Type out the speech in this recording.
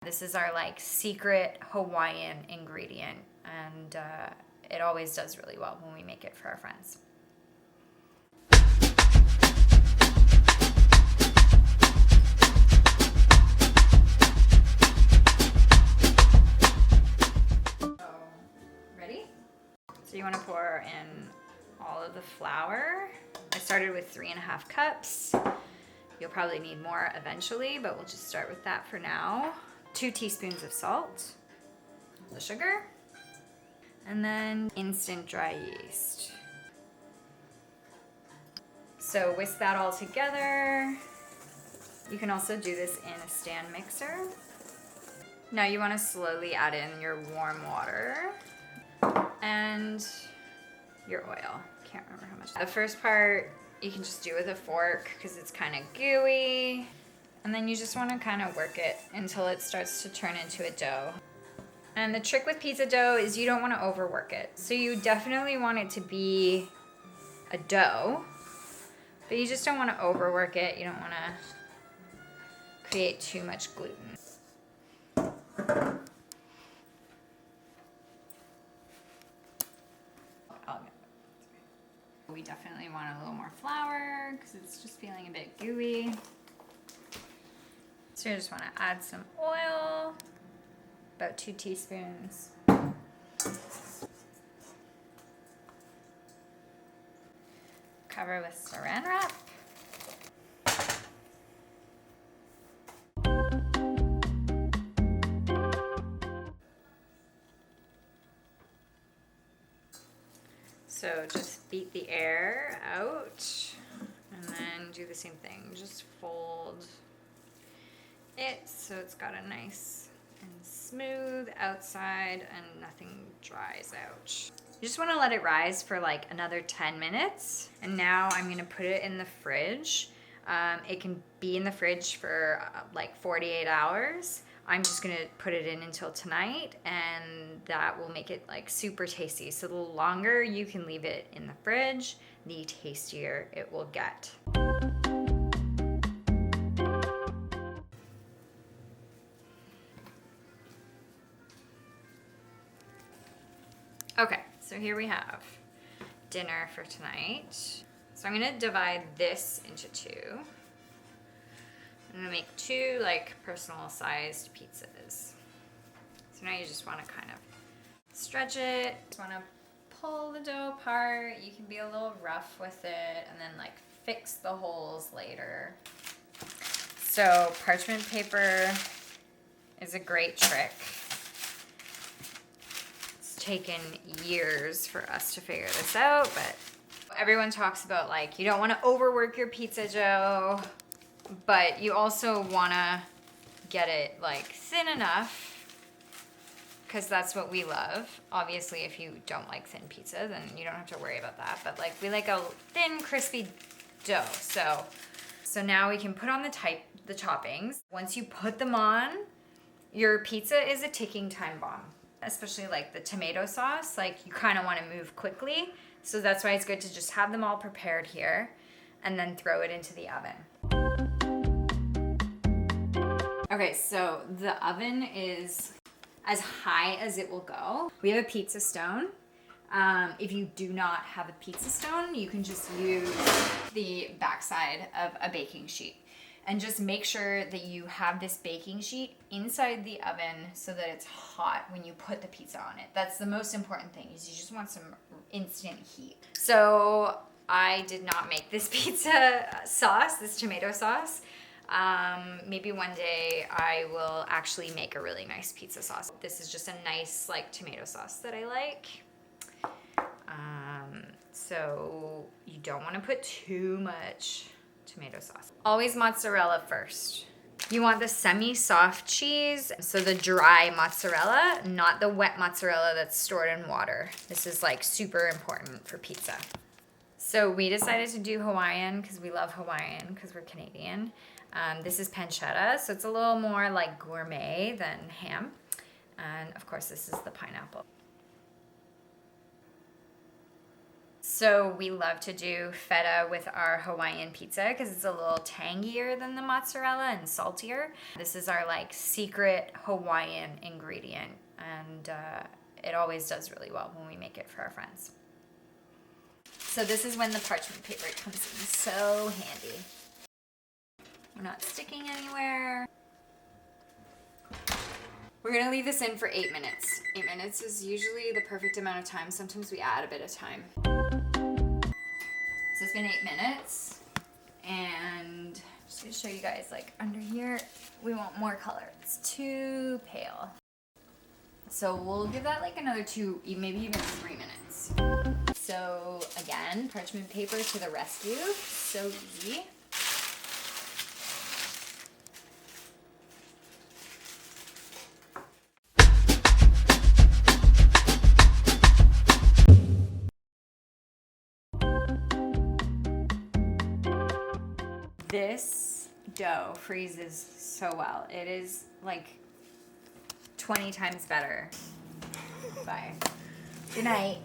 This is our like secret Hawaiian ingredient, and it always does really well when we make it for our friends. Ready? So you want to pour in all of the flour. I started with 3.5 cups. You'll probably need more eventually, but we'll just start with that for now. 2 teaspoons of salt, the sugar, and then instant dry yeast. So whisk that all together. You can also do this in a stand mixer. Now you want to slowly add in your warm water and your oil. Can't remember how much. The first part you can just do with a fork because it's kind of gooey. And then you just want to kind of work it until it starts to turn into a dough. And the trick with pizza dough is you don't want to overwork it. So you definitely want it to be a dough, but you just don't want to overwork it. You don't want to create too much gluten. We definitely want a little more flour because it's just feeling a bit gooey. So you just want to add some oil, about 2 teaspoons. Cover with saran wrap. So just beat the air out and then do the same thing. Just fold it so it's got a nice and smooth outside and nothing dries out. You just want to let it rise for like another 10 minutes. And now I'm going to put it in the fridge. It can be in the fridge for like 48 hours. I'm just going to put it in until tonight, and that will make it like super tasty. So the longer you can leave it in the fridge, the tastier it will get. Okay, so here we have dinner for tonight. So I'm gonna divide this into 2. I'm gonna make 2 like personal sized pizzas. So now you just wanna kind of stretch it. Just wanna pull the dough apart. You can be a little rough with it and then like fix the holes later. So parchment paper is a great trick. Taken years for us to figure this out, but everyone talks about like you don't want to overwork your pizza dough, but you also want to get it like thin enough because that's what we love. Obviously, if you don't like thin pizza, then you don't have to worry about that, but like we like a thin, crispy dough. So now we can put on the toppings. Once you put them on, your pizza is a ticking time bomb. Especially like the tomato sauce, like you kind of want to move quickly. So that's why it's good to just have them all prepared here and then throw it into the oven. Okay, so the oven is as high as it will go. We have a pizza stone. If you do not have a pizza stone, you can just use the backside of a baking sheet. And just make sure that you have this baking sheet inside the oven so that it's hot when you put the pizza on it. That's the most important thing, is you just want some instant heat. So I did not make this pizza sauce, this tomato sauce. Maybe one day I will actually make a really nice pizza sauce. This is just a nice like tomato sauce that I like. So you don't want to put too much tomato sauce. Always mozzarella first. You want the semi-soft cheese, so the dry mozzarella, not the wet mozzarella that's stored in water. This is like super important for pizza. So we decided to do Hawaiian because we love Hawaiian because we're Canadian. This is pancetta, so it's a little more like gourmet than ham. And of course this is the pineapple. So we love to do feta with our Hawaiian pizza because it's a little tangier than the mozzarella and saltier. This is our like secret Hawaiian ingredient, and it always does really well when we make it for our friends. So this is when the parchment paper comes in so handy. We're not sticking anywhere. We're gonna leave this in for 8 minutes. 8 minutes is usually the perfect amount of time. Sometimes we add a bit of time. So it's been 8 minutes. And just gonna show you guys, like under here, we want more color. It's too pale. So we'll give that like another 2, maybe even 3 minutes. So again, parchment paper to the rescue. So easy. This dough freezes so well. It is like 20 times better. Bye. Good night.